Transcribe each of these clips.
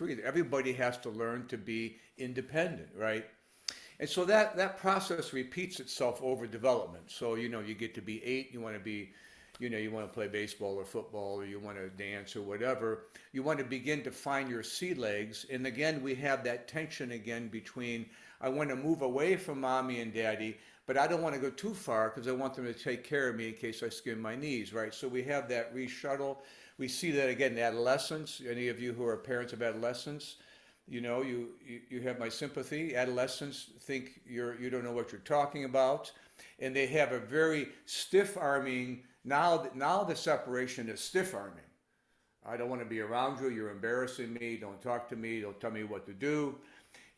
free. Everybody has to learn to be independent, right? And so that process repeats itself over development. So, you get to be 8, you want to be, you want to play baseball or football, or you want to dance or whatever. You want to begin to find your sea legs. And again, we have that tension again between, I want to move away from mommy and daddy, but I don't want to go too far because I want them to take care of me in case I skin my knees, right? So we have that reshuttle. We see that again in adolescence. Any of you who are parents of adolescents, you have my sympathy. Adolescents think you don't know what you're talking about, and they have a very stiff arming. Now the separation is stiff arming. I don't want to be around you. You're embarrassing me. Don't talk to me. Don't tell me what to do.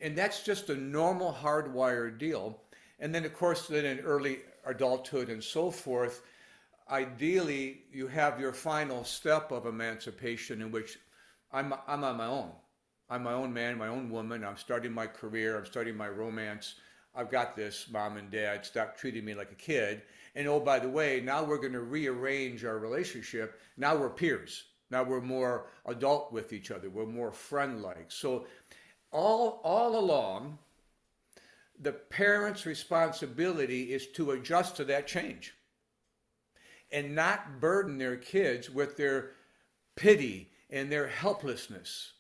And that's just a normal hardwired deal. And then of course, then in early adulthood and so forth, ideally you have your final step of emancipation in which I'm on my own. I'm my own man, my own woman. I'm starting my career. I'm starting my romance. I've got this, mom and dad. Stop treating me like a kid. And oh, by the way, now we're going to rearrange our relationship. Now we're peers. Now we're more adult with each other. We're more friend-like. So all along, the parent's responsibility is to adjust to that change and not burden their kids with their pity and their helplessness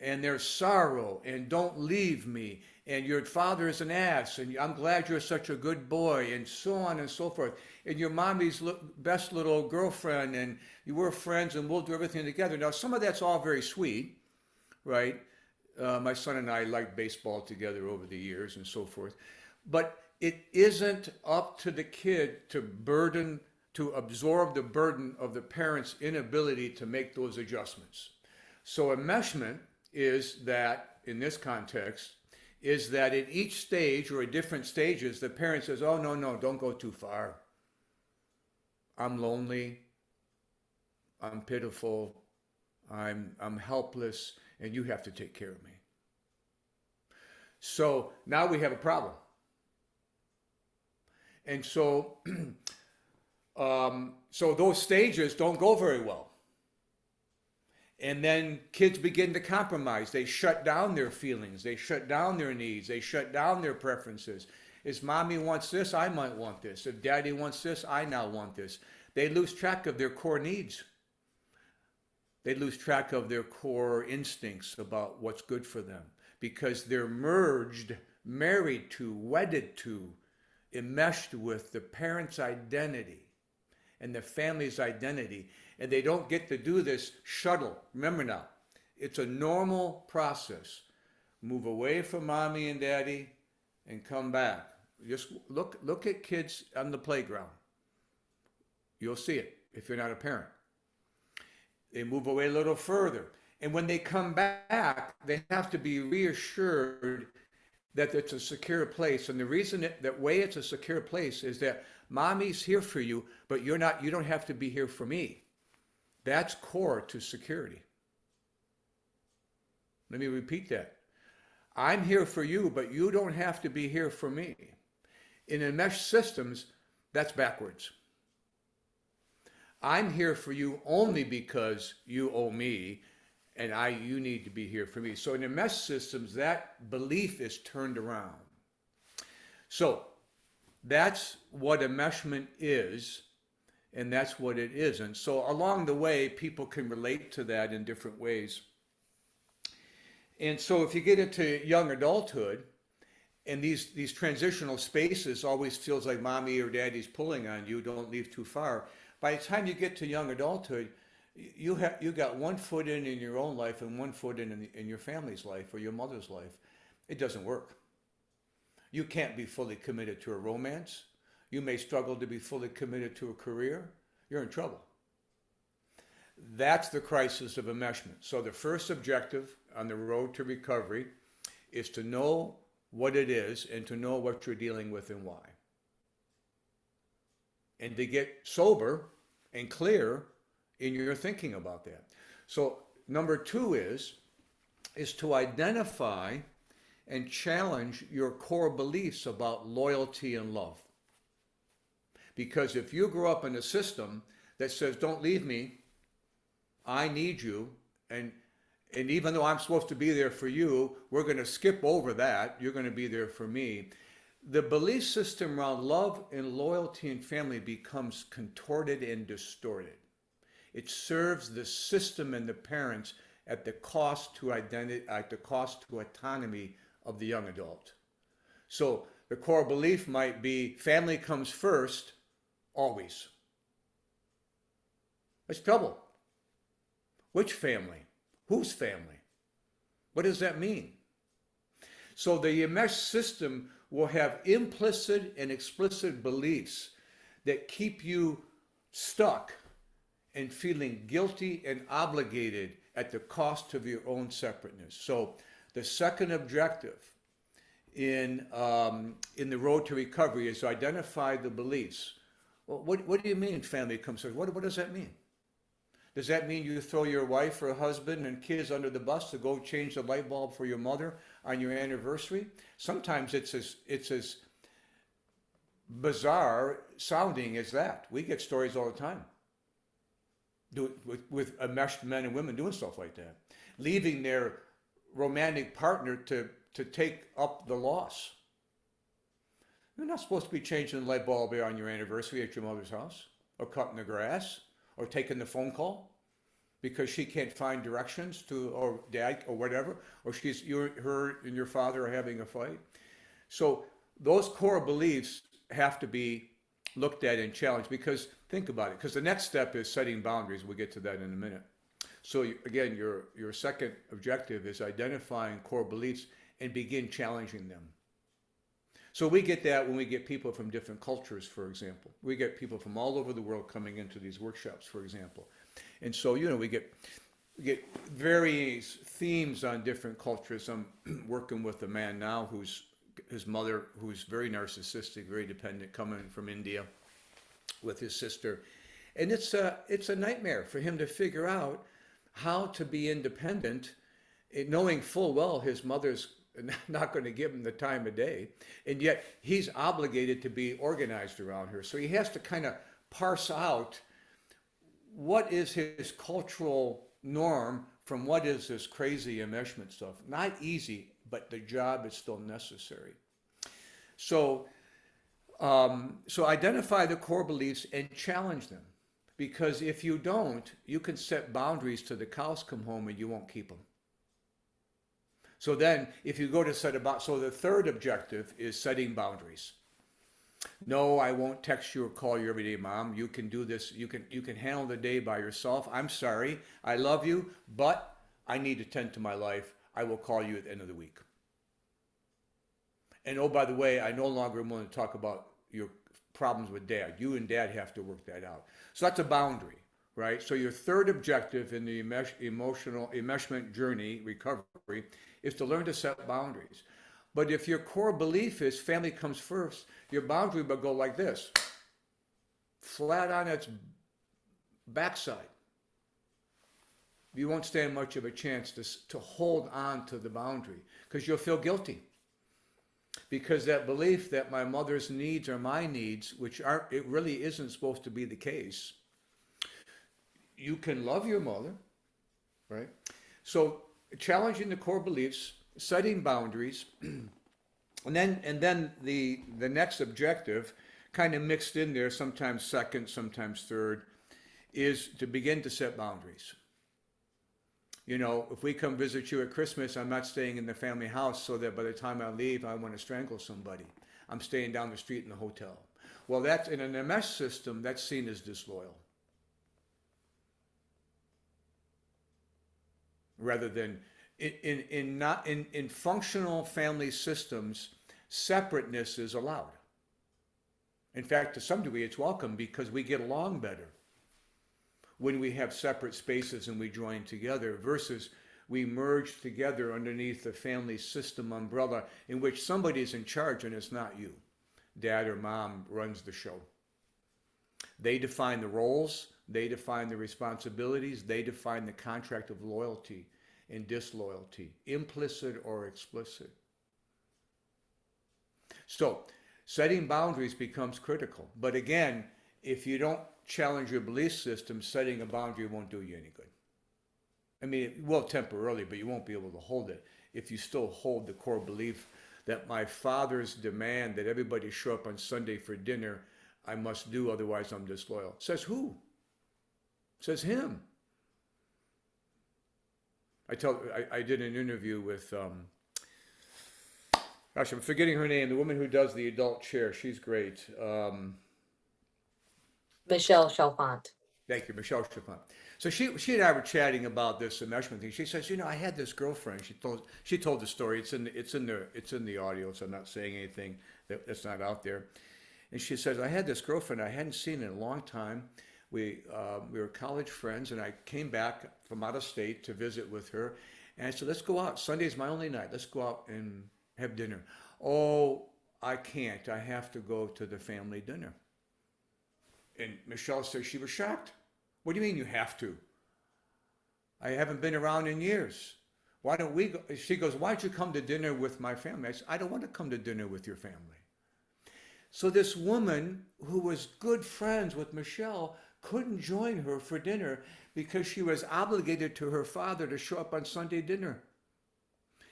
and their sorrow and don't leave me and your father is an ass and I'm glad you're such a good boy and so on and so forth and your mommy's best little girlfriend and you were friends and we'll do everything together. Now some of that's all very sweet, right? My son and I liked baseball together over the years and so forth, but it isn't up to the kid to absorb the burden of the parent's inability to make those adjustments. So enmeshment is that, in this context, is that in each stage or at different stages, the parent says, oh, no, don't go too far. I'm lonely, I'm pitiful, I'm helpless, and you have to take care of me. So now we have a problem. And so, so those stages don't go very well. And then kids begin to compromise. They shut down their feelings. They shut down their needs. They shut down their preferences. If mommy wants this, I might want this. If daddy wants this, I now want this. They lose track of their core needs. They lose track of their core instincts about what's good for them because they're merged, married to, wedded to, enmeshed with the parent's identity and the family's identity. And they don't get to do this shuttle. Remember now, it's a normal process. Move away from mommy and daddy and come back. Just look at kids on the playground. You'll see it if you're not a parent. They move away a little further. And when they come back, they have to be reassured that it's a secure place. And the reason that way it's a secure place is that mommy's here for you, but you don't have to be here for me. That's core to security. Let me repeat that. I'm here for you, but you don't have to be here for me. In enmeshed systems, that's backwards. I'm here for you only because you owe me, and you need to be here for me. So in enmeshed systems, that belief is turned around. So that's what enmeshment is, and that's what it isn't. So along the way, people can relate to that in different ways. And so if you get into young adulthood, and these transitional spaces always feels like mommy or daddy's pulling on you, don't leave too far. By the time you get to young adulthood, you got one foot in your own life and one foot in your family's life or your mother's life. It doesn't work. You can't be fully committed to a romance. You may struggle to be fully committed to a career. You're in trouble. That's the crisis of enmeshment. So the first objective on the road to recovery is to know what it is and to know what you're dealing with and why. And to get sober and clear in your thinking about that. So number 2 is to identify and challenge your core beliefs about loyalty and love. Because if you grow up in a system that says, don't leave me, I need you, and And even though I'm supposed to be there for you, we're going to skip over that. You're going to be there for me. The belief system around love and loyalty and family becomes contorted and distorted. It serves the system and the parents at the cost to identity, at the cost to autonomy of the young adult. So the core belief might be family comes first, always. That's trouble. Which family? Whose family? What does that mean? So the enmeshed system will have implicit and explicit beliefs that keep you stuck and feeling guilty and obligated at the cost of your own separateness. So the second objective in the road to recovery is to identify the beliefs. Well, what do you mean family comes first? What does that mean? Does that mean you throw your wife or husband and kids under the bus to go change the light bulb for your mother on your anniversary? Sometimes it's as bizarre sounding as that. We get stories all the time with enmeshed men and women doing stuff like that, leaving their romantic partner to take up the loss. You're not supposed to be changing the light bulb on your anniversary at your mother's house, or cutting the grass, or taking the phone call because she can't find directions to, or dad, or whatever, or her and your father are having a fight. So those core beliefs have to be looked at and challenged, because think about it, because the next step is setting boundaries. We'll get to that in a minute. So again, your second objective is identifying core beliefs and begin challenging them. So we get that when we get people from different cultures, for example. We get people from all over the world coming into these workshops, for example. And so, we get various themes on different cultures. I'm working with a man now his mother, who's very narcissistic, very dependent, coming from India with his sister. And it's a nightmare for him to figure out how to be independent, knowing full well his mother's not going to give him the time of day, and yet he's obligated to be organized around her. So he has to kind of parse out what is his cultural norm from what is this crazy enmeshment stuff. Not easy, but the job is still necessary. So identify the core beliefs and challenge them, because if you don't, you can set boundaries till the cows come home and you won't keep them. So then, if you go to so the third objective is setting boundaries. No, I won't text you or call you every day, Mom. You can do this. You can handle the day by yourself. I'm sorry. I love you, but I need to tend to my life. I will call you at the end of the week. And oh, by the way, I no longer want to talk about your problems with Dad. You and Dad have to work that out. So that's a boundary, right? So your third objective in the emotional enmeshment journey recovery is to learn to set boundaries. But if your core belief is family comes first, your boundary will go like this, flat on its backside. You won't stand much of a chance to hold on to the boundary, because you'll feel guilty. Because that belief that my mother's needs are my needs, which it really isn't supposed to be the case. You can love your mother, right? So challenging the core beliefs, setting boundaries, and then the next objective, kind of mixed in there, sometimes second, sometimes third, is to begin to set boundaries. If we come visit you at Christmas, I'm not staying in the family house so that by the time I leave, I want to strangle somebody. I'm staying down the street in the hotel. Well, that's in an enmeshed system, that's seen as disloyal. Rather than in functional family systems, separateness is allowed. In fact, to some degree, it's welcome, because we get along better when we have separate spaces and we join together, versus we merge together underneath the family system umbrella in which somebody's in charge and it's not you. Dad or mom runs the show. They define the roles, they define the responsibilities, they define the contract of loyalty and disloyalty, implicit or explicit. So setting boundaries becomes critical. But again, if you don't challenge your belief system, setting a boundary won't do you any good. I mean, it will temporarily, but you won't be able to hold it if you still hold the core belief that my father's demand that everybody show up on Sunday for dinner, I must do, otherwise I'm disloyal. Says who? Says him. I did an interview with, gosh, I'm forgetting her name, the woman who does the adult chair. She's great. Michelle Chalfant. Thank you, Michelle Chiffon. So she and I were chatting about this enmeshment thing. She says, I had this girlfriend. She told the story. It's in the audio, so I'm not saying anything that's not out there. And she says, I had this girlfriend I hadn't seen in a long time. We were college friends, and I came back from out of state to visit with her. And I said, let's go out. Sunday's my only night. Let's go out and have dinner. Oh, I can't. I have to go to the family dinner. And Michelle said she was shocked. What do you mean you have to? I haven't been around in years. Why don't we go? She goes, why don't you come to dinner with my family? I said, I don't want to come to dinner with your family. So this woman who was good friends with Michelle couldn't join her for dinner because she was obligated to her father to show up on Sunday dinner.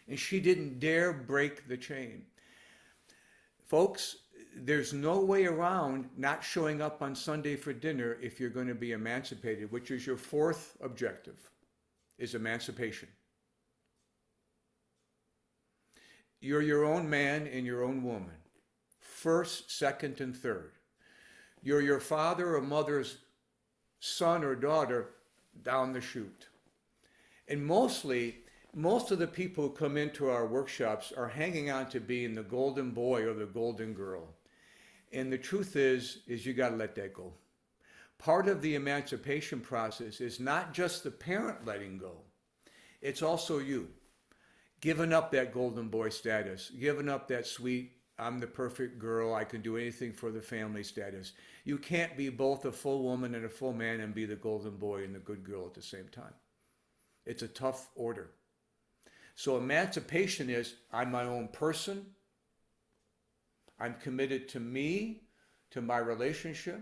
And she didn't dare break the chain. Folks, there's no way around not showing up on Sunday for dinner if you're going to be emancipated, which is your fourth objective, is emancipation. You're your own man and your own woman, first, second, and third. You're your father or mother's son or daughter down the chute. And most of the people who come into our workshops are hanging on to being the golden boy or the golden girl. And the truth is you got to let that go. Part of the emancipation process is not just the parent letting go. It's also you. Giving up that golden boy status, giving up that sweet, I'm the perfect girl, I can do anything for the family status. You can't be both a full woman and a full man and be the golden boy and the good girl at the same time. It's a tough order. So emancipation is, I'm my own person. I'm committed to me, to my relationship.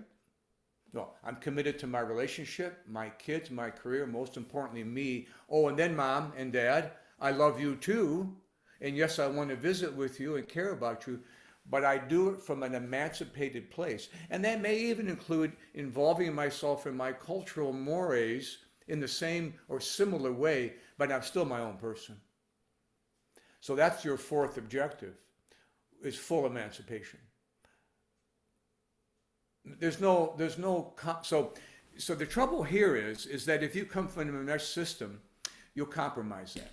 No, I'm committed to my relationship, my kids, my career, most importantly, me. Oh, and then mom and dad, I love you too. And yes, I want to visit with you and care about you, but I do it from an emancipated place. And that may even include involving myself in my cultural mores in the same or similar way, but I'm still my own person. So that's your fourth objective, is full emancipation. So the trouble here is that if you come from a mesh system, you'll compromise that.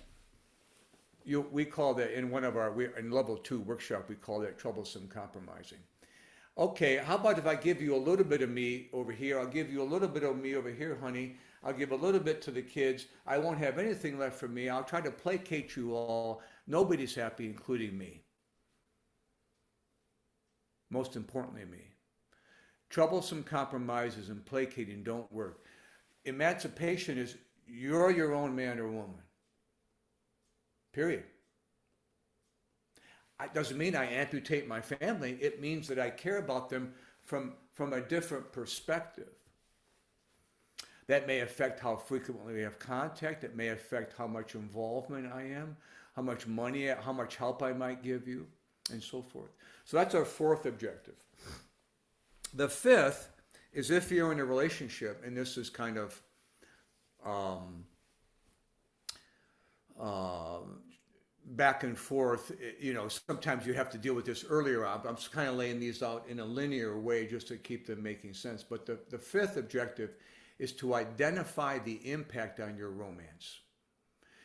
We call that in in level 2 workshop, we call that troublesome compromising. Okay, how about if I give you a little bit of me over here, I'll give you a little bit of me over here, honey, I'll give a little bit to the kids, I won't have anything left for me, I'll try to placate you all, nobody's happy, including me. Most importantly, me. Troublesome compromises and placating don't work. Emancipation is you're your own man or woman. Period. It doesn't mean I amputate my family. It means that I care about them from a different perspective. That may affect how frequently we have contact. It may affect how much involvement I am, how much money, how much help I might give you, and so forth. So that's our fourth objective. The fifth is if you're in a relationship, and this is kind of back and forth, sometimes you have to deal with this earlier on, but I'm just kind of laying these out in a linear way just to keep them making sense. But the fifth objective is to identify the impact on your romance.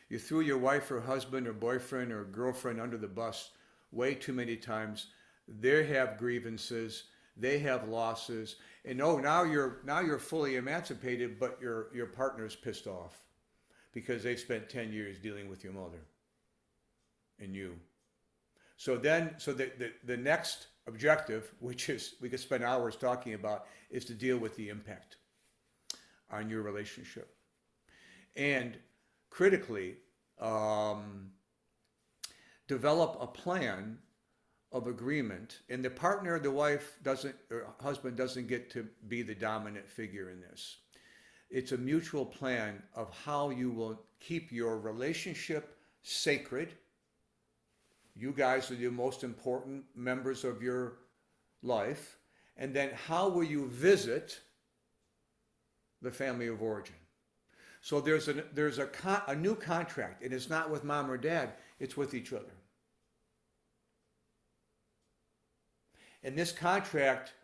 You threw your wife or husband or boyfriend or girlfriend under the bus way too many times. They have grievances, they have losses, and now you're fully emancipated, but your partner's pissed off because they've spent 10 years dealing with your mother and you. So the next objective, which is we could spend hours talking about, is to deal with the impact on your relationship. And critically, develop a plan of agreement, and the partner, the wife or husband doesn't get to be the dominant figure in this. It's a mutual plan of how you will keep your relationship sacred. You guys are the most important members of your life. And then how will you visit the family of origin? So there's a new contract, and it's not with mom or dad, it's with each other. And this contract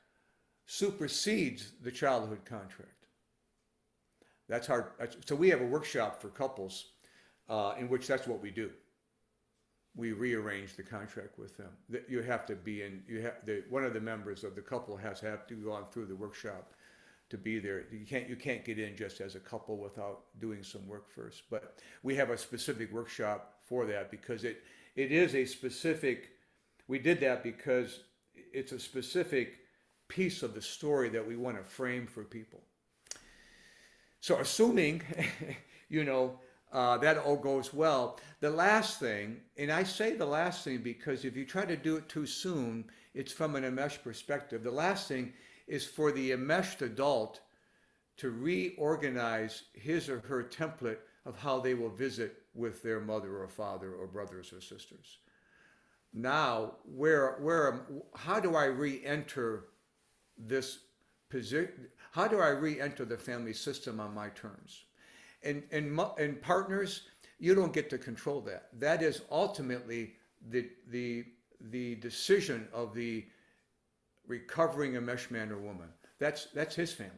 supersedes the childhood contract. That's hard. So we have a workshop for couples in which that's what we do. We rearrange the contract with them. You have to be in. One of the members of the couple has to have to go on through the workshop to be there. You can't get in just as a couple without doing some work first. But we have a specific workshop for that because it is a specific. We did that because it's a specific piece of the story that we want to frame for people. So assuming, that all goes well, the last thing, and I say the last thing because if you try to do it too soon, it's from an enmeshed perspective. The last thing is for the enmeshed adult to reorganize his or her template of how they will visit with their mother or father or brothers or sisters. Now, how do I re-enter this position? How do I re-enter the family system on my terms? And partners, you don't get to control that. That is ultimately the decision of the recovering enmeshed man or woman. That's his family.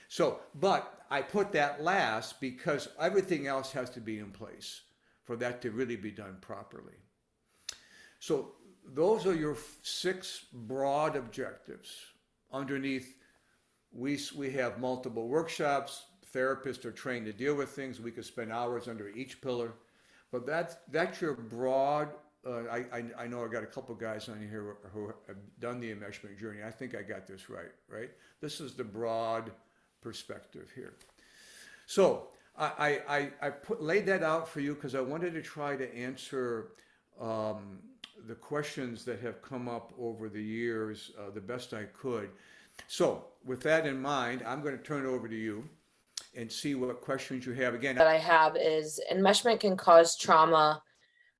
So, but I put that last because everything else has to be in place for that to really be done properly. So those are your 6 broad objectives. Underneath, we have multiple workshops. Therapists are trained to deal with things. We could spend hours under each pillar, but that's your broad. I know I got a couple guys on here who have done the enmeshment journey. I think I got this right? This is the broad perspective here. So I laid that out for you because I wanted to try to answer the questions that have come up over the years the best I could. So with that in mind, I'm going to turn it over to you and see what questions you have. Again, That I have is enmeshment can cause trauma,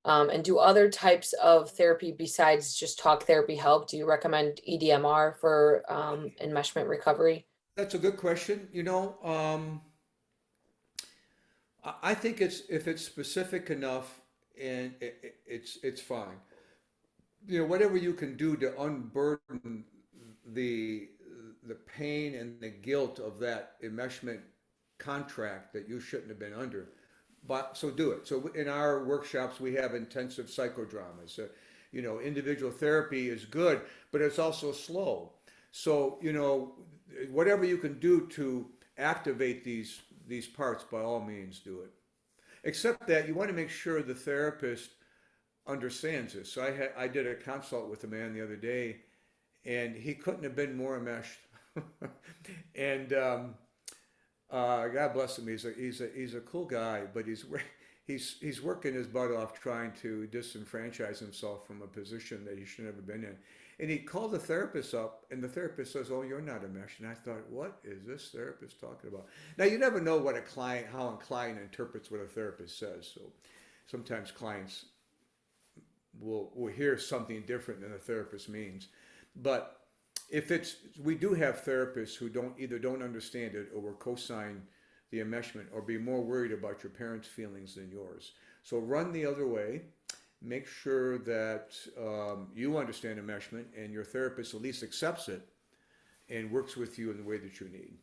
and do other types of therapy besides just talk therapy help? Do you recommend EDMR for enmeshment recovery? that's a good question. I think if it's specific enough and it's fine. Whatever you can do to unburden the pain and the guilt of that enmeshment contract that you shouldn't have been under, but so do it. So in our workshops we have intensive psychodramas. Individual therapy is good, but it's also slow. So whatever you can do to activate these parts, by all means do it. Except that you want to make sure the therapist understands this. So I did a consult with a man the other day, and he couldn't have been more enmeshed. And God bless him. He's a cool guy, but he's working his butt off trying to disenfranchise himself from a position that he should never been in. And he called the therapist up, and the therapist says, "Oh, you're not enmeshed." And I thought, what is this therapist talking about? Now, you never know how a client interprets what a therapist says. So sometimes clients will hear something different than the therapist means. But we do have therapists who don't understand it or will co-sign the enmeshment or be more worried about your parents' feelings than yours. So run the other way. Make sure that you understand enmeshment and your therapist at least accepts it and works with you in the way that you need.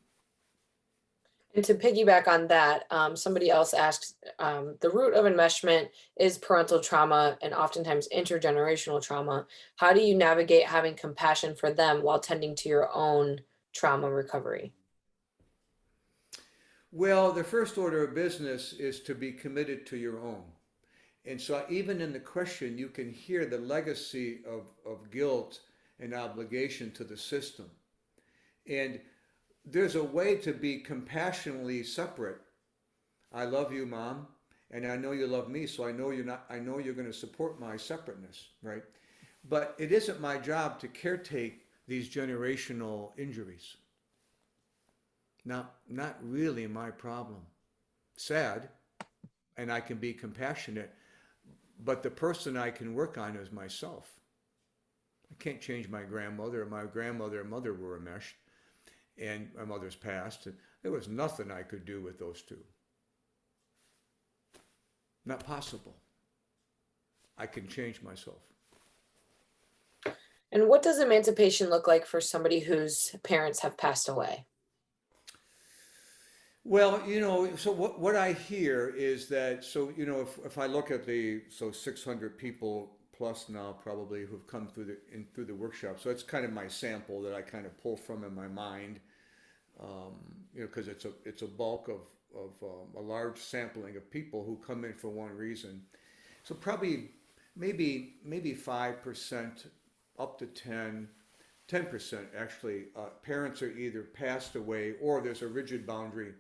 And to piggyback on that, somebody else asks, the root of enmeshment is parental trauma and oftentimes intergenerational trauma. How do you navigate having compassion for them while tending to your own trauma recovery? Well, the first order of business is to be committed to your own. And so even in the question, you can hear the legacy of guilt and obligation to the system. And there's a way to be compassionately separate. I love you, Mom, and I know you love me, so I know you're going to support my separateness, right? But it isn't my job to caretake these generational injuries. not really my problem. Sad, and I can be compassionate, but the person I can work on is myself. I can't change my grandmother. My grandmother and mother were enmeshed, and my mother's passed. There was nothing I could do with those two. Not possible. I can change myself. And what does emancipation look like for somebody whose parents have passed away? Well, so what I hear is that, so, if I look at 600 people plus now probably who've come through the workshop, so it's kind of my sample that I kind of pull from in my mind, because it's a bulk of a large sampling of people who come in for one reason. So probably maybe 5% up to 10% actually, parents are either passed away or there's a rigid boundary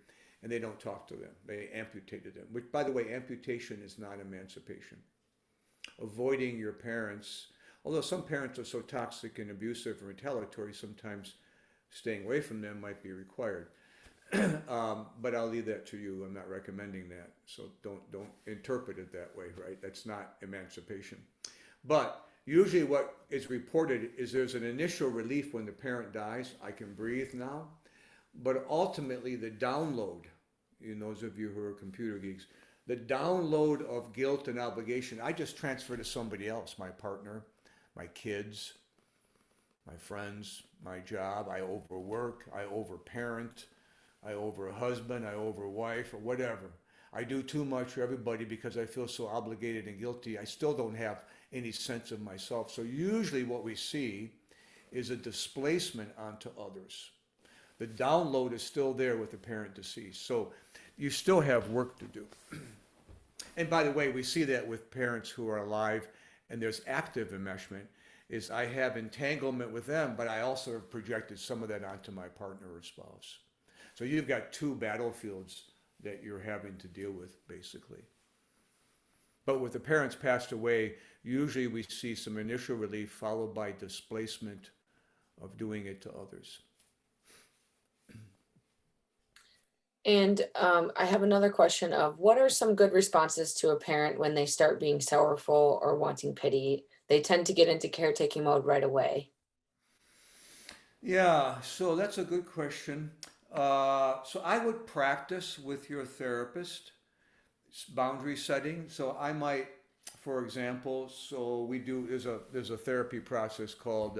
and they don't talk to them. They amputated them, which, by the way, amputation is not emancipation. Avoiding your parents, although some parents are so toxic and abusive and retaliatory, sometimes staying away from them might be required. But I'll leave that to you. I'm not recommending that. So don't interpret it that way, right? That's not emancipation. But usually what is reported is there's an initial relief when the parent dies. I can breathe now. But ultimately the download, those of you who are computer geeks, the download of guilt and obligation, I just transfer to somebody else, my partner, my kids, my friends, my job. I overwork, I overparent, I overhusband, I overwife, or whatever. I do too much for everybody because I feel so obligated and guilty. I still don't have any sense of myself. So usually what we see is a displacement onto others. The download is still there with the parent deceased. So you still have work to do. And by the way, we see that with parents who are alive and there's active enmeshment, is I have entanglement with them, but I also have projected some of that onto my partner or spouse. So you've got two battlefields that you're having to deal with, basically. But with the parents passed away, usually we see some initial relief followed by displacement of doing it to others. And I have another question of what are some good responses to a parent when they start being sorrowful or wanting pity? They tend to get into caretaking mode right away. Yeah, so that's a good question. So I would practice with your therapist boundary setting. So I might, for example, there's a therapy process called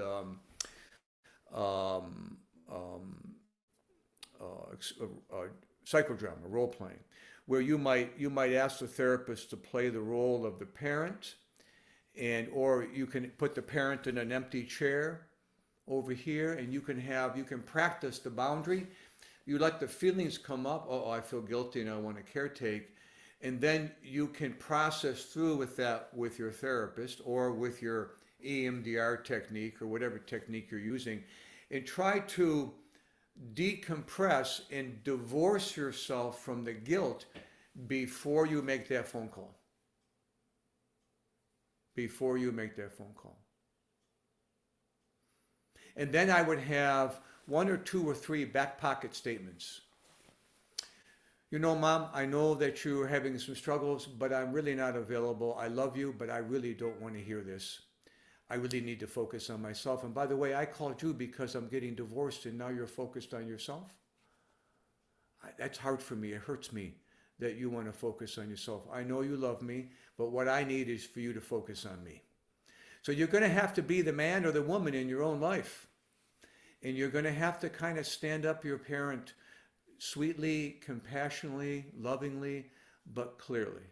psychodrama, role playing, where you might ask the therapist to play the role of the parent, or you can put the parent in an empty chair over here, and you can practice the boundary. You let the feelings come up. Oh, I feel guilty and I want to caretake, and then you can process through with that with your therapist or with your EMDR technique or whatever technique you're using, and try to decompress and divorce yourself from the guilt before you make that phone call. Before you make that phone call. And then I would have 1 or 2 or 3 back pocket statements. Mom, I know that you're having some struggles, but I'm really not available. I love you, but I really don't want to hear this. I really need to focus on myself. And by the way, I called you because I'm getting divorced and now you're focused on yourself. That's hard for me. It hurts me that you want to focus on yourself. I know you love me, but what I need is for you to focus on me. So you're going to have to be the man or the woman in your own life. And you're going to have to kind of stand up your parent sweetly, compassionately, lovingly, but clearly.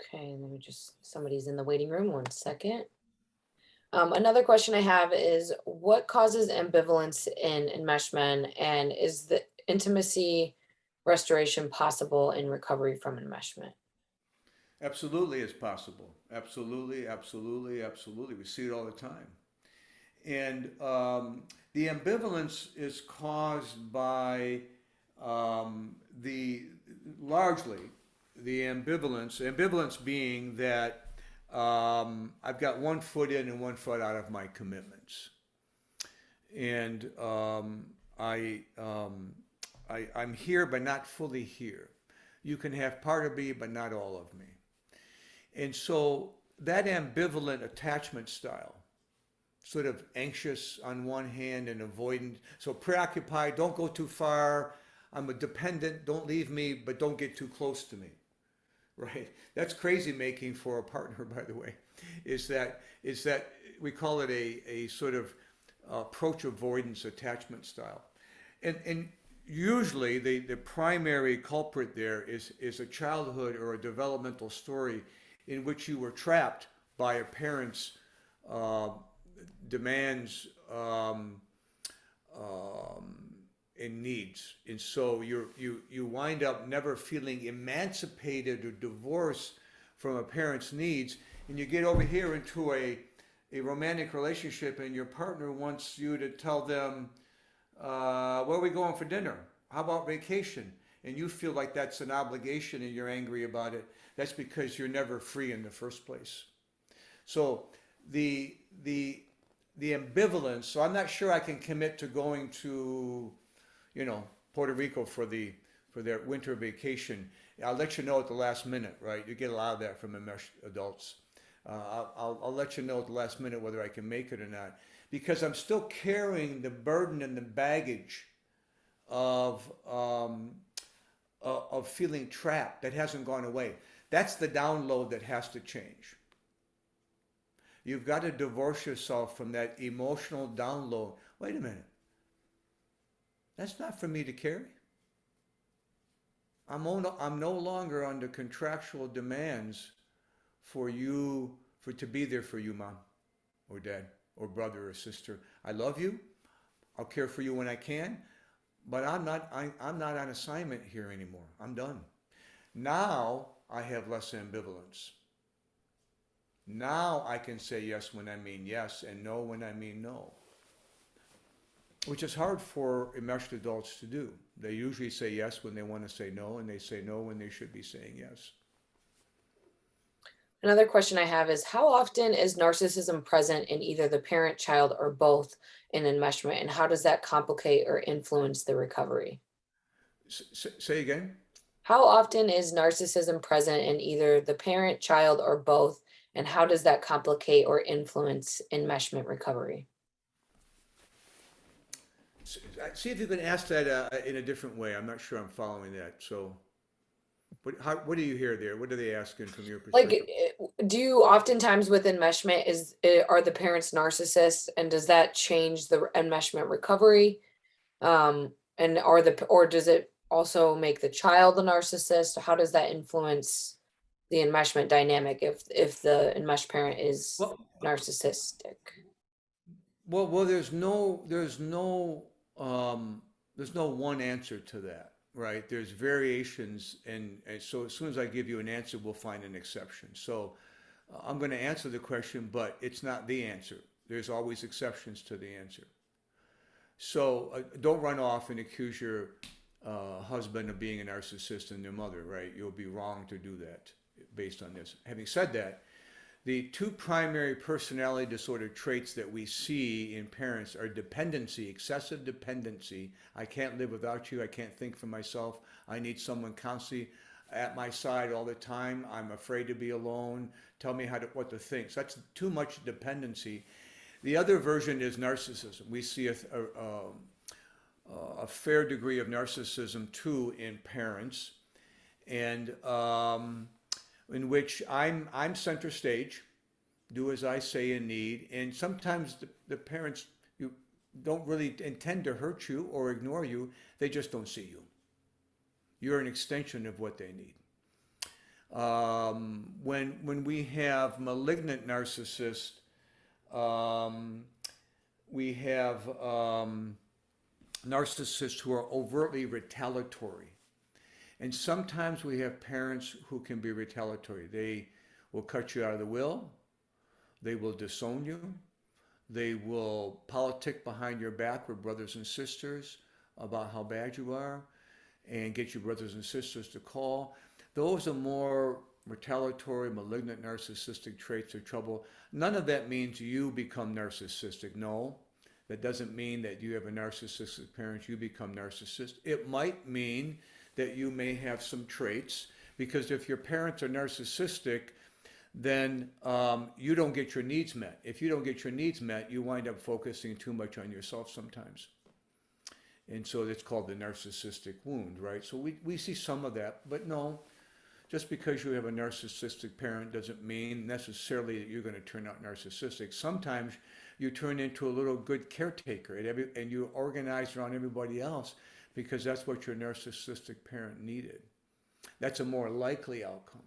Okay, somebody's in the waiting room, 1 second. Another question I have is what causes ambivalence in enmeshment, and is the intimacy restoration possible in recovery from enmeshment? Absolutely, it's possible. Absolutely, absolutely, absolutely. We see it all the time. And the ambivalence is caused by largely the ambivalence being that I've got 1 foot in and 1 foot out of my commitments. and I'm here but not fully here. You can have part of me but not all of me. And so that ambivalent attachment style, sort of anxious on one hand and avoidant, so preoccupied, don't go too far, I'm a dependent, don't leave me, but don't get too close to me, right? That's crazy making for a partner, by the way, is that we call it a sort of approach avoidance attachment style. And usually the primary culprit there is a childhood or a developmental story in which you were trapped by a parent's demands and needs. And so you wind up never feeling emancipated or divorced from a parent's needs, and you get over here into a romantic relationship and your partner wants you to tell them, where are we going for dinner? How about vacation? And you feel like that's an obligation and you're angry about it. That's because you're never free in the first place. So the ambivalence, so I'm not sure I can commit to going to, Puerto Rico for their winter vacation. I'll let you know at the last minute, right? You get a lot of that from enmeshed adults. I'll let you know at the last minute whether I can make it or not, because I'm still carrying the burden and the baggage of feeling trapped that hasn't gone away. That's the download that has to change. You've got to divorce yourself from that emotional download. Wait a minute. That's not for me to carry. I'm no longer under contractual demands for you, to be there for you, mom or dad or brother or sister. I love you. I'll care for you when I can, but I'm not on assignment here anymore. I'm done. Now I have less ambivalence. Now I can say yes when I mean yes and no when I mean no, which is hard for enmeshed adults to do. They usually say yes when they want to say no, and they say no when they should be saying yes. Another question I have is, how often is narcissism present in either the parent, child, or both in enmeshment, and how does that complicate or influence the recovery? Say again? How often is narcissism present in either the parent, child, or both, and how does that complicate or influence enmeshment recovery? See if you can ask that in a different way. I'm not sure I'm following that. So, what do you hear there? What are they asking from your perspective? Like, do you oftentimes with enmeshment are the parents narcissists, and does that change the enmeshment recovery? And or does it also make the child a narcissist? How does that influence the enmeshment dynamic if the enmeshed parent is Well, narcissistic? well, there's no one answer to that, right? There's variations, and so as soon as I give you an answer, we'll find an exception. So I'm going to answer the question, but it's not the answer. There's always exceptions to the answer. So don't run off and accuse your husband of being a narcissist and your mother, right? You'll be wrong to do that based on this. Having said that, the two primary personality disorder traits that we see in parents are dependency, excessive dependency. I can't live without you. I can't think for myself. I need someone constantly at my side all the time. I'm afraid to be alone. Tell me what to think. So that's too much dependency. The other version is narcissism. We see a fair degree of narcissism too in parents, and in which I'm center stage, do as I say and need, and sometimes the parents don't really intend to hurt you or ignore you. They just don't see you. You're an extension of what they need. When we have malignant narcissists, we have narcissists who are overtly retaliatory. And sometimes we have parents who can be retaliatory. They will cut you out of the will. They will disown you. They will politic behind your back with brothers and sisters about how bad you are and get your brothers and sisters to call. Those are more retaliatory, malignant, narcissistic traits of trouble. None of that means you become narcissistic. No, That doesn't mean that you have a narcissistic parent, you become narcissist. It might mean that you may have some traits, because if your parents are narcissistic, then you don't get your needs met. If you don't get your needs met, you wind up focusing too much on yourself sometimes. And so it's called the narcissistic wound, right? So we see some of that, but no, just because you have a narcissistic parent doesn't mean necessarily that you're going to turn out narcissistic. Sometimes you turn into a little good caretaker, and you organize around everybody else because that's what your narcissistic parent needed. That's a more likely outcome,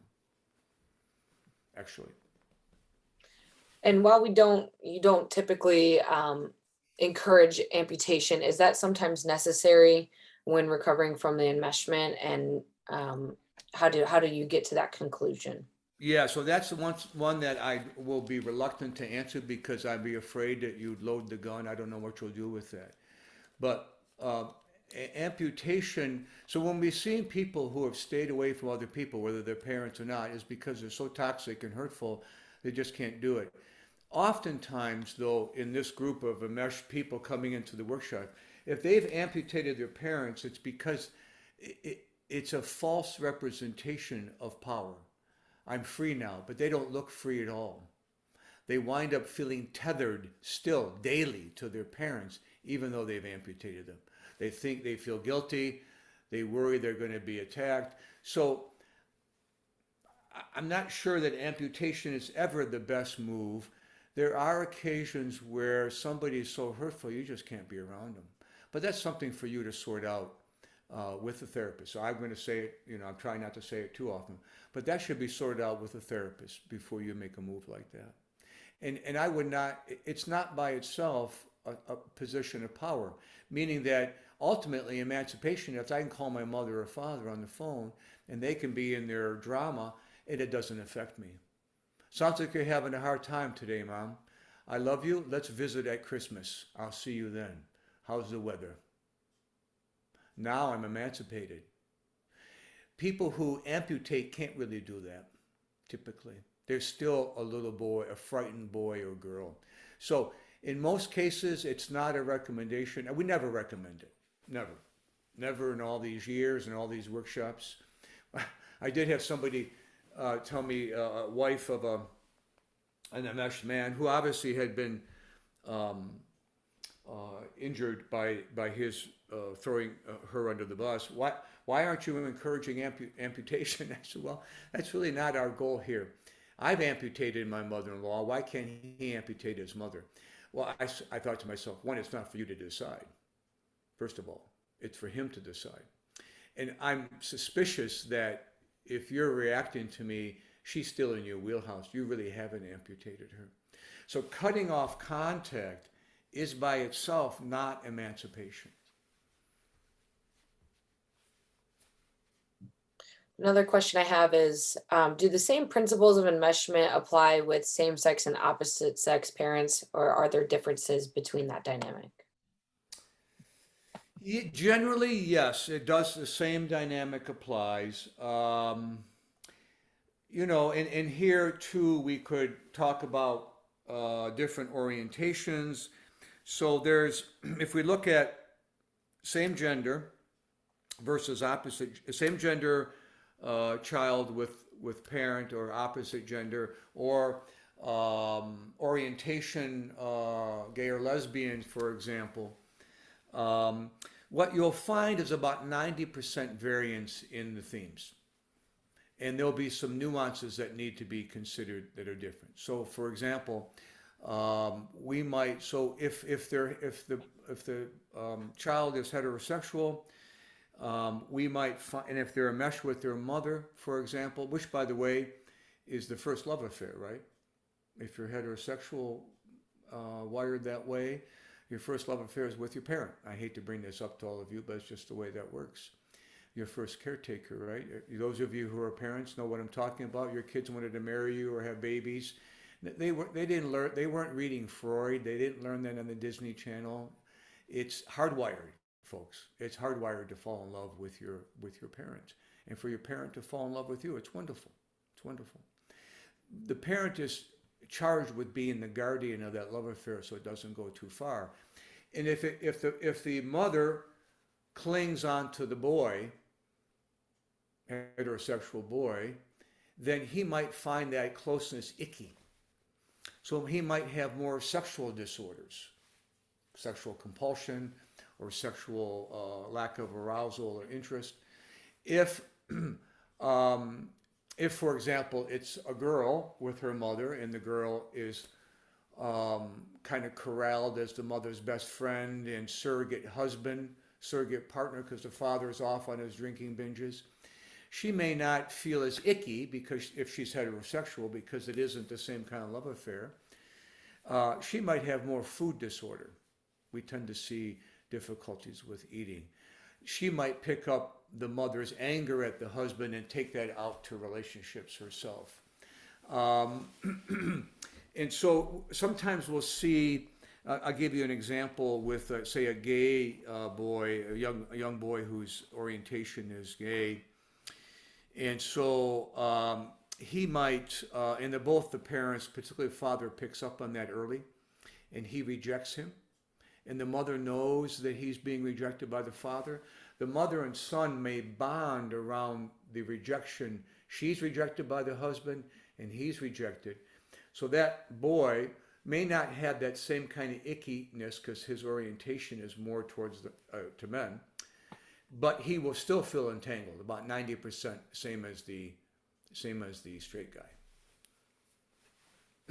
actually. And while you don't typically encourage amputation, is that sometimes necessary when recovering from the enmeshment? And how do you get to that conclusion? Yeah, so that's the one that I will be reluctant to answer because I'd be afraid that you'd load the gun. I don't know what you'll do with that. But amputation, so when we've seen people who have stayed away from other people, whether they're parents or not, is because they're so toxic and hurtful, they just can't do it. Oftentimes, though, in this group of enmeshed people coming into the workshop, if they've amputated their parents, it's because it's a false representation of power. I'm free now, but they don't look free at all. They wind up feeling tethered still daily to their parents, even though they've amputated them. They think they feel guilty. They worry they're going to be attacked. So I'm not sure that amputation is ever the best move. There are occasions where somebody is so hurtful, you just can't be around them. But that's something for you to sort out with the therapist. So I'm going to say it, I'm trying not to say it too often, but that should be sorted out with a therapist before you make a move like that. And I would not, it's not by itself a position of power, meaning that ultimately emancipation, if I can call my mother or father on the phone and they can be in their drama, it doesn't affect me. Sounds like you're having a hard time today, Mom. I love you. Let's visit at Christmas. I'll see you then. How's the weather? Now I'm emancipated. People who amputate can't really do that, typically. They're still a little boy, a frightened boy or girl. So in most cases, it's not a recommendation. We never recommend it. Never. Never in all these years and all these workshops. I did have somebody tell me, a wife of an enmeshed man who obviously had been injured by his throwing her under the bus. Why aren't you encouraging amputation? I said, well, that's really not our goal here. I've amputated my mother-in-law. Why can't he amputate his mother? Well, I thought to myself, one, it's not for you to decide. First of all, it's for him to decide. And I'm suspicious that if you're reacting to me, she's still in your wheelhouse. You really haven't amputated her. So cutting off contact is by itself not emancipation. Another question I have is, do the same principles of enmeshment apply with same-sex and opposite-sex parents, or are there differences between that dynamic? Generally, yes, it does. The same dynamic applies. And here too, we could talk about different orientations. So if we look at same gender versus opposite, same gender child with parent or opposite gender, or orientation, gay or lesbian, for example, what you'll find is about 90% variance in the themes. And there'll be some nuances that need to be considered that are different. So for example, we might, so if the child is heterosexual, we might find, and if they're enmeshed with their mother, for example, which by the way is the first love affair, right? If you're heterosexual, wired that way, your first love affair is with your parent. I hate to bring this up to all of you, but it's just the way that works. Your first caretaker, right? Those of you who are parents know what I'm talking about. Your kids wanted to marry you or have babies. They weren't reading Freud. They didn't learn that on the Disney Channel. It's hardwired, folks. It's hardwired to fall in love with your parent. And for your parent to fall in love with you, it's wonderful. It's wonderful. The parent is charged with being the guardian of that love affair so it doesn't go too far. And if the mother clings on to the boy, heterosexual boy, then he might find that closeness icky. So he might have more sexual disorders, sexual compulsion, or sexual lack of arousal or interest. If, if for example, it's a girl with her mother, and the girl is kind of corralled as the mother's best friend and surrogate husband, surrogate partner, because the father is off on his drinking binges, she may not feel as icky because if she's heterosexual, because it isn't the same kind of love affair. She might have more food disorder. We tend to see difficulties with eating. She might pick up the mother's anger at the husband and take that out to relationships herself. And so sometimes we'll see, I'll give you an example with, say, a gay boy, a young boy whose orientation is gay. And so he might, and both the parents, particularly the father, picks up on that early, and he rejects him. And the mother knows that he's being rejected by the father. The mother and son may bond around the rejection. She's rejected by the husband, and he's rejected. So that boy may not have that same kind of ickiness because his orientation is more towards to men, but he will still feel entangled, about 90%, same as the straight guy.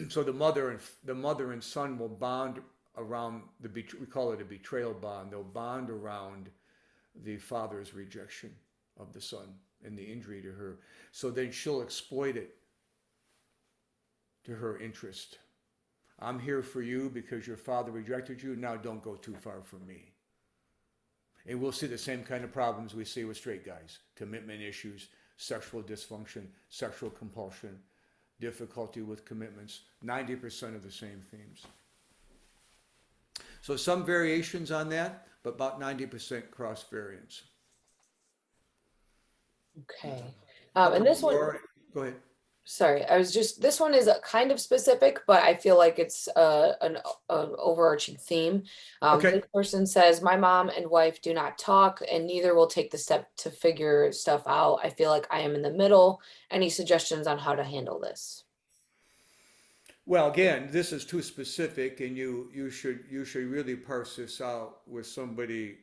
So the mother and son will bond around we call it a betrayal bond. They'll bond around the father's rejection of the son and the injury to her. So then she'll exploit it to her interest. I'm here for you because your father rejected you. Now don't go too far from me. And we'll see the same kind of problems we see with straight guys. Commitment issues, sexual dysfunction, sexual compulsion, difficulty with commitments, 90% of the same themes. So some variations on that, but about 90% cross variance. Okay. And this one, go ahead. sorry, this one is kind of specific, but I feel like it's an overarching theme. Okay. This person says, my mom and wife do not talk and neither will take the step to figure stuff out. I feel like I am in the middle. Any suggestions on how to handle this? Well, again, this is too specific, and you should really parse this out with somebody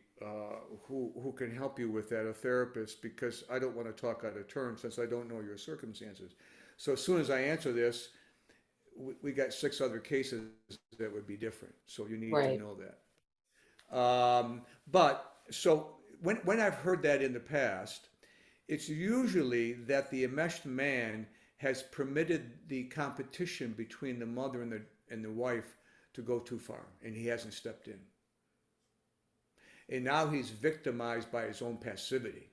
who can help you with that, a therapist, because I don't want to talk out of turn since I don't know your circumstances. So as soon as I answer this, we got 6 other cases that would be different. So you need to know that. But so when I've heard that in the past, it's usually that the enmeshed man has permitted the competition between the mother and the wife to go too far, and he hasn't stepped in. And now he's victimized by his own passivity.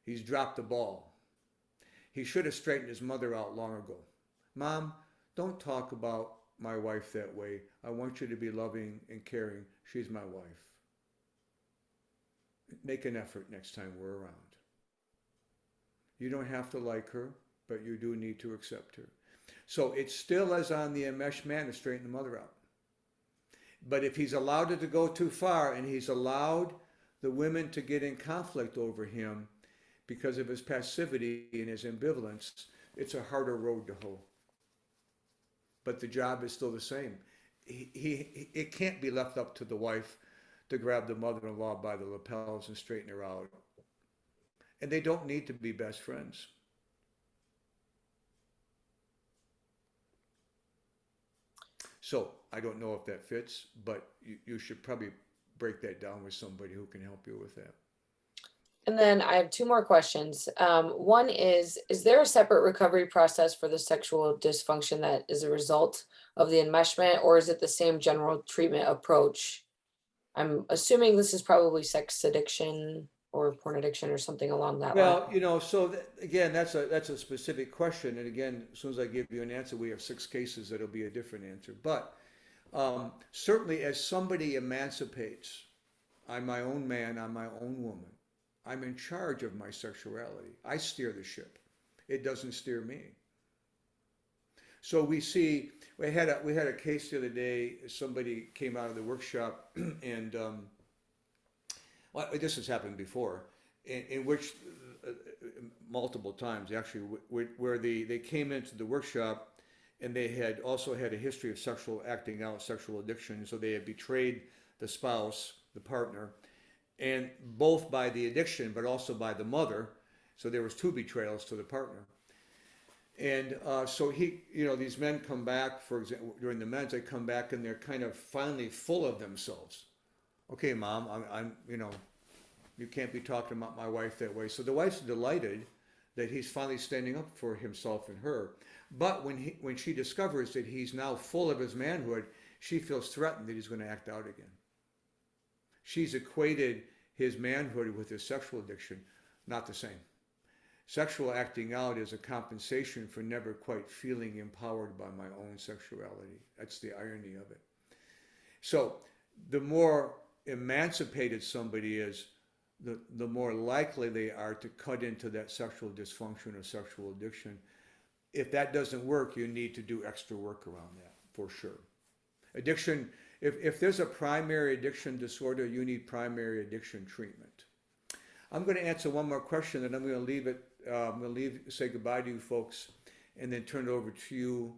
He's dropped the ball. He should have straightened his mother out long ago. Mom, don't talk about my wife that way. I want you to be loving and caring. She's my wife. Make an effort next time we're around. You don't have to like her, but you do need to accept her. So it's still as on the enmeshed man to straighten the mother out. But if he's allowed it to go too far, and he's allowed the women to get in conflict over him because of his passivity and his ambivalence, it's a harder road to hoe. But the job is still the same. It can't be left up to the wife to grab the mother-in-law by the lapels and straighten her out. And they don't need to be best friends. So I don't know if that fits, but you should probably break that down with somebody who can help you with that. And then I have 2 more questions. One is there a separate recovery process for the sexual dysfunction that is a result of the enmeshment, or is it the same general treatment approach? I'm assuming this is probably sex addiction or porn addiction or something along that line. Well, so again, that's a specific question. And again, as soon as I give you an answer, we have 6 cases that'll be a different answer. But certainly as somebody emancipates, I'm my own man, I'm my own woman. I'm in charge of my sexuality. I steer the ship. It doesn't steer me. So we had a case the other day. Somebody came out of the workshop, and well, this has happened before, in which multiple times actually, where they came into the workshop, and they had also had a history of sexual acting out, sexual addiction. So they had betrayed the spouse, the partner, and both by the addiction, but also by the mother. So there was two betrayals to the partner. And so these men come back, for example, during the men's, they come back and they're kind of finally full of themselves. Okay, Mom, I'm you can't be talking about my wife that way. So the wife's delighted that he's finally standing up for himself and her. But when she discovers that he's now full of his manhood, she feels threatened that he's going to act out again. She's equated his manhood with his sexual addiction. Not the same. Sexual acting out is a compensation for never quite feeling empowered by my own sexuality. That's the irony of it. So the more emancipated somebody is, the more likely they are to cut into that sexual dysfunction or sexual addiction. If that doesn't work, you need to do extra work around that, for sure. Addiction, if there's a primary addiction disorder, you need primary addiction treatment. I'm going to answer one more question, and I'm going to leave it. I'm going to say goodbye to you folks, and then turn it over to you,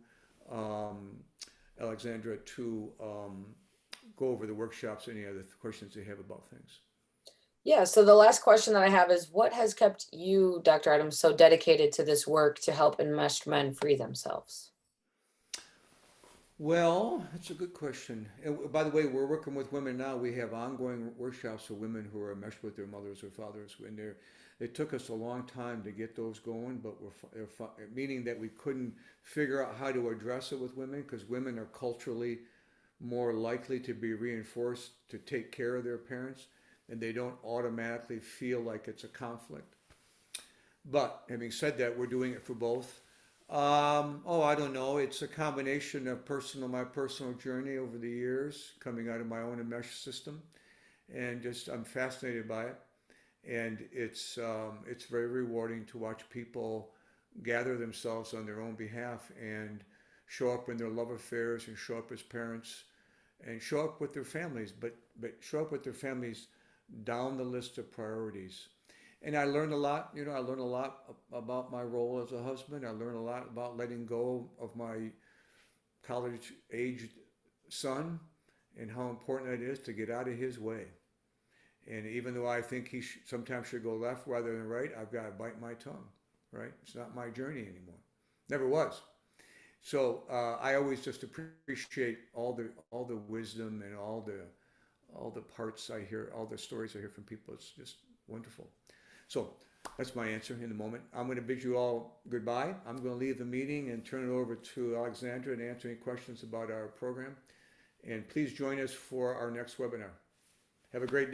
Alexandra, to go over the workshops, any other questions you have about things. Yeah, so the last question that I have is, what has kept you, Dr. Adams, so dedicated to this work to help enmeshed men free themselves? Well, that's a good question. And by the way, we're working with women now. We have ongoing workshops for women who are enmeshed with their mothers or fathers. And it took us a long time to get those going, but meaning that we couldn't figure out how to address it with women, because women are culturally more likely to be reinforced to take care of their parents, and they don't automatically feel like it's a conflict. But having said that, we're doing it for both. I don't know. It's a combination of my personal journey over the years, coming out of my own enmeshed system, and I'm fascinated by it. And it's very rewarding to watch people gather themselves on their own behalf and show up in their love affairs and show up as parents and show up with their families, but show up with their families down the list of priorities. And I learned a lot, I learned a lot about my role as a husband. I learned a lot about letting go of my college-aged son and how important it is to get out of his way. And even though I think he sometimes should go left rather than right, I've got to bite my tongue, right? It's not my journey anymore. Never was. So I always just appreciate all the wisdom and all the parts I hear, all the stories I hear from people. It's just wonderful. So that's my answer in the moment. I'm going to bid you all goodbye. I'm going to leave the meeting and turn it over to Alexandra and answer any questions about our program. And please join us for our next webinar. Have a great day.